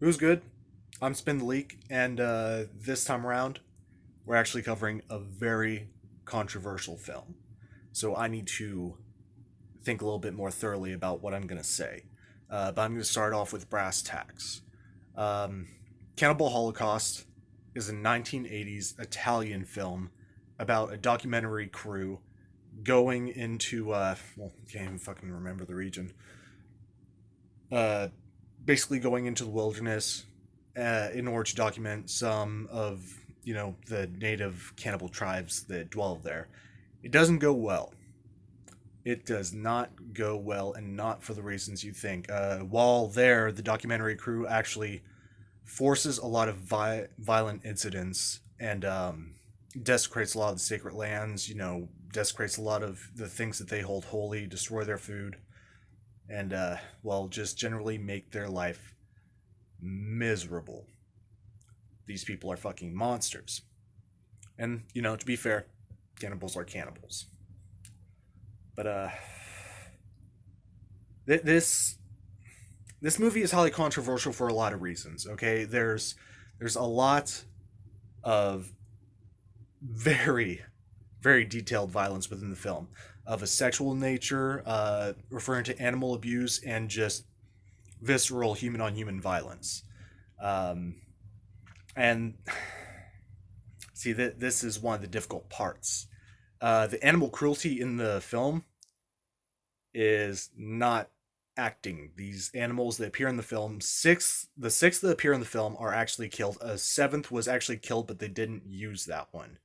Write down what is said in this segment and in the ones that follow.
It was good. I'm Spin the Leak, and this time around, we're actually covering a very controversial film. So I need to think a little bit more thoroughly about what I'm going to say. But I'm going to start off with brass tacks. Um, Cannibal Holocaust is a 1980s Italian film about a documentary crew going into, can't even fucking remember the region. Uh, Basically going into the wilderness in order to document some of the native cannibal tribes that dwell there. It doesn't go well. It does not go well, and not for the reasons you think. While there, the documentary crew actually forces a lot of violent incidents and desecrates a lot of the sacred lands. Desecrates a lot of the things that they hold holy, destroy their food, and just generally make their life miserable. These people are fucking monsters. And, to be fair, cannibals are cannibals. But this this movie is highly controversial for a lot of reasons. Okay, there's a lot of very very detailed violence within the film of a sexual nature, referring to animal abuse and just visceral human on human violence. Um, and see that this is one of the difficult parts. The animal cruelty in the film is not acting. These animals that appear in the film, the six that appear in the film are actually killed. A seventh was actually killed, but they didn't use that one.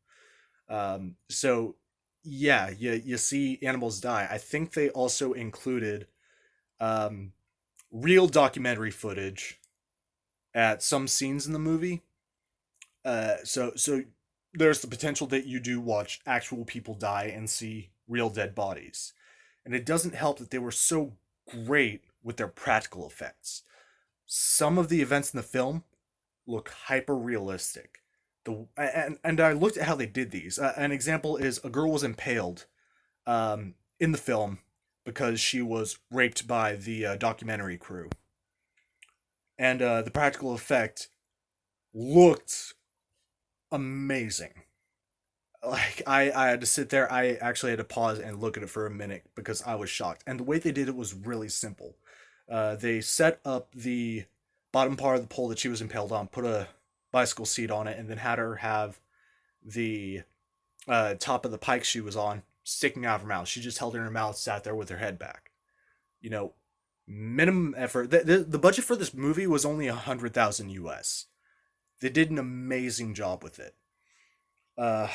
So yeah, you see animals die. I think they also included um, real documentary footage at some scenes in the movie. So there's the potential that you do watch actual people die and see real dead bodies. And it doesn't help that they were so great with their practical effects. Some of the events in the film look hyper realistic. And I looked at how they did these. An example is a girl was impaled in the film because she was raped by the documentary crew, and the practical effect looked amazing. Like I had to sit there. I actually had to pause and look at it for a minute because I was shocked. And the way they did it was really simple. They set up the bottom part of the pole that she was impaled on, put a bicycle seat on it, and then had her have the top of the pike she was on sticking out of her mouth. She just held it in her mouth, sat there with her head back. You know, minimum effort. The budget for this movie was only 100,000 US. They did an amazing job with it. Uh,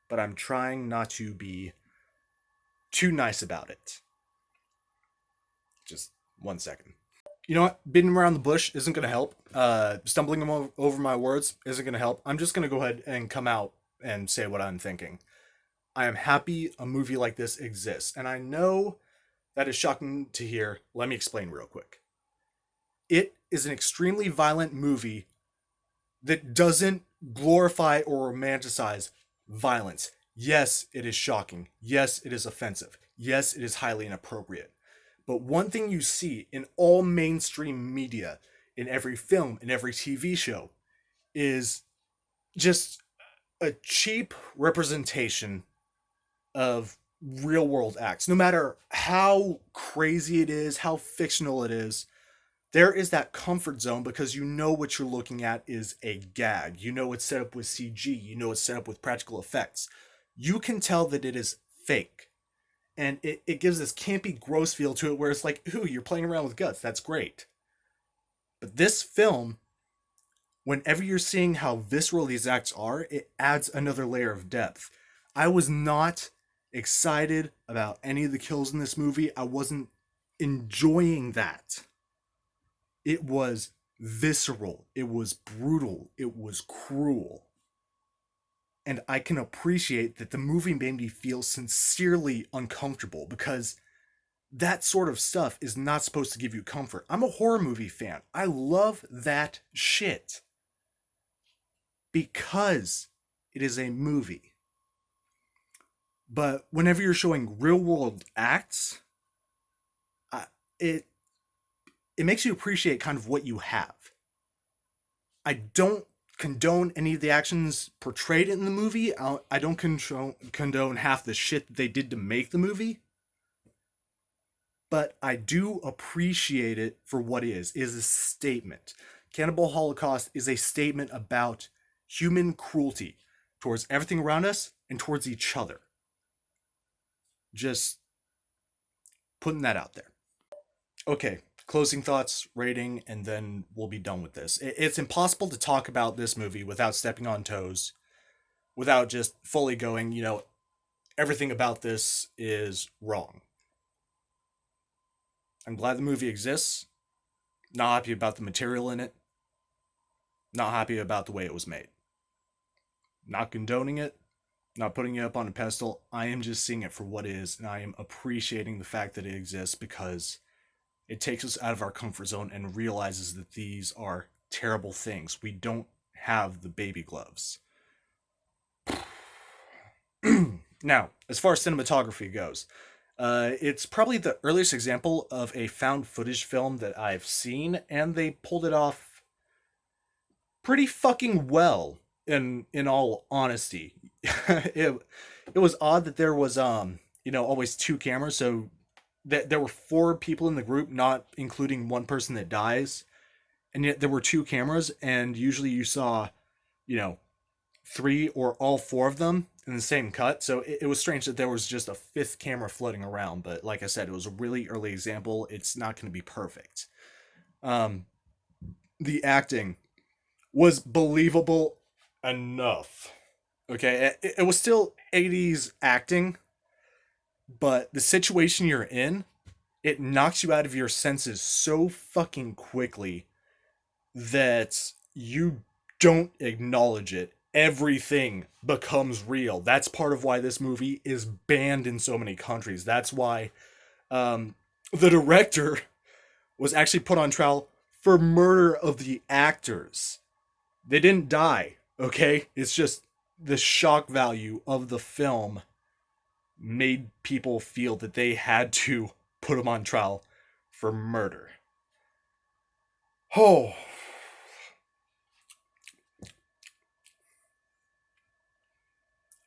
but I'm trying not to be too nice about it. Just 1 second. You know what? Beating around the bush isn't going to help. Stumbling over my words isn't going to help. I'm just going to go ahead and come out and say what I'm thinking. I am happy a movie like this exists. And I know that is shocking to hear. Let me explain real quick. It is an extremely violent movie that doesn't glorify or romanticize violence. Yes, it is shocking. Yes, it is offensive. Yes, it is highly inappropriate. But one thing you see in all mainstream media, in every film, in every TV show, is just a cheap representation of real world acts. No matter how crazy it is, how fictional it is, there is that comfort zone because you know what you're looking at is a gag. You know it's set up with CG. You know it's set up with practical effects. You can tell that it is fake. And it gives this campy, gross feel to it where it's like, ooh, you're playing around with guts. That's great. But this film, whenever you're seeing how visceral these acts are, it adds another layer of depth. I was not excited about any of the kills in this movie. I wasn't enjoying that. It was visceral, it was brutal, it was cruel. And I can appreciate that the movie made me feel sincerely uncomfortable because that sort of stuff is not supposed to give you comfort. I'm a horror movie fan. I love that shit because it is a movie. But whenever you're showing real world acts, it it makes you appreciate kind of what you have. I don't condone any of the actions portrayed in the movie. I don't condone half the shit that they did to make the movie, but I do appreciate it for what it is. It is a statement. Cannibal Holocaust is a statement about human cruelty towards everything around us and towards each other. Just putting that out there. Okay, closing thoughts, rating, and then we'll be done with this. It's impossible to talk about this movie without stepping on toes, without just fully going, everything about this is wrong. I'm glad the movie exists. Not happy about the material in it. Not happy about the way it was made. Not condoning it. Not putting it up on a pedestal. I am just seeing it for what it is, and I am appreciating the fact that it exists because it takes us out of our comfort zone and realizes that these are terrible things. We don't have the baby gloves. Now, as far as cinematography goes, it's probably the earliest example of a found footage film that I've seen, and they pulled it off pretty fucking well. In all honesty, it was odd that there was always two cameras, so that there were four people in the group, not including one person that dies, and yet there were two cameras, and usually you saw, you know, three or all four of them in the same cut. So it was strange that there was just a fifth camera floating around. But like I said, it was a really early example. It's not going to be perfect. Um, the acting was believable enough. Okay, it was still 80s acting, but the situation you're in, it knocks you out of your senses so fucking quickly that you don't acknowledge it. Everything becomes real. That's part of why this movie is banned in so many countries. That's why um, the director was actually put on trial for murder of the actors. They didn't die, okay? It's just the shock value of the film made people feel that they had to put them on trial for murder. Oh,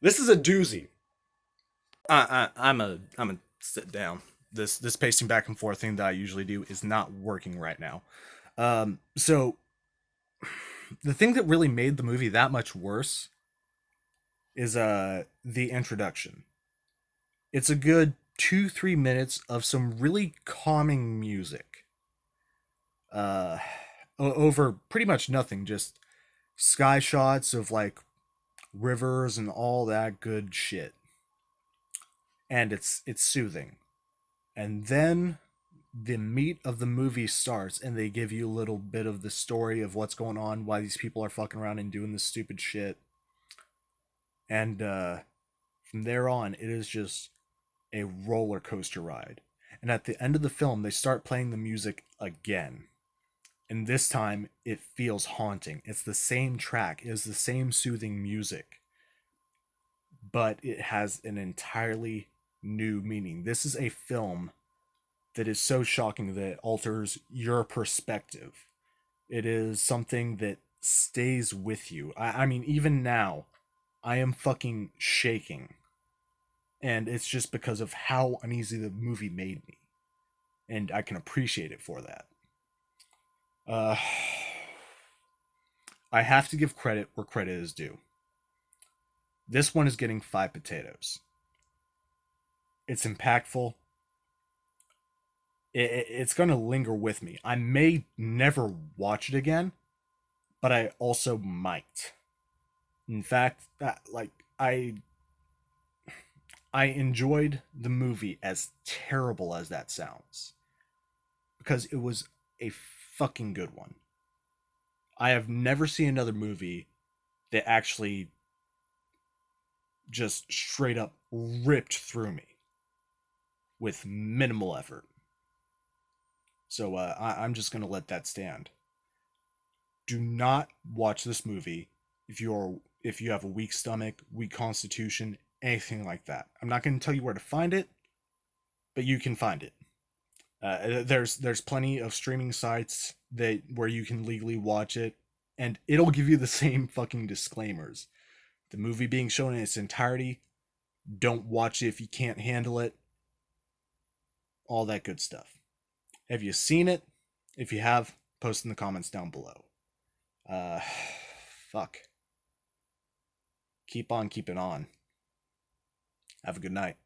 this is a doozy. I'm a sit down. This pacing back and forth thing that I usually do is not working right now. So the thing that really made the movie that much worse is the introduction. It's a good 2-3 minutes of some really calming music. Uh, over pretty much nothing, just sky shots of like rivers and all that good shit, and it's soothing. And then the meat of the movie starts, and they give you a little bit of the story of what's going on, why these people are fucking around and doing this stupid shit, and from there on, it is just a roller coaster ride. And at the end of the film, they start playing the music again. And this time, it feels haunting. It's the same track, it is the same soothing music, but it has an entirely new meaning. This is a film that is so shocking that it alters your perspective. It is something that stays with you. I mean, even now, I am fucking shaking. And it's just because of how uneasy the movie made me. And I can appreciate it for that. Uh, I have to give credit where credit is due. This one is getting 5 potatoes. It's impactful. It's going to linger with me. I may never watch it again, but I also might. In fact, like I enjoyed the movie, as terrible as that sounds, because it was a fucking good one. I have never seen another movie that actually just straight up ripped through me with minimal effort. So I'm just gonna let that stand. Do not watch this movie if you have a weak stomach, weak constitution, anything like that. I'm not gonna tell you where to find it, but you can find it. There's plenty of streaming sites that where you can legally watch it, and it'll give you the same fucking disclaimers. The movie being shown in its entirety. Don't watch it if you can't handle it. All that good stuff. Have you seen it? If you have, post in the comments down below. Uh, fuck. Keep on keeping on. Have a good night.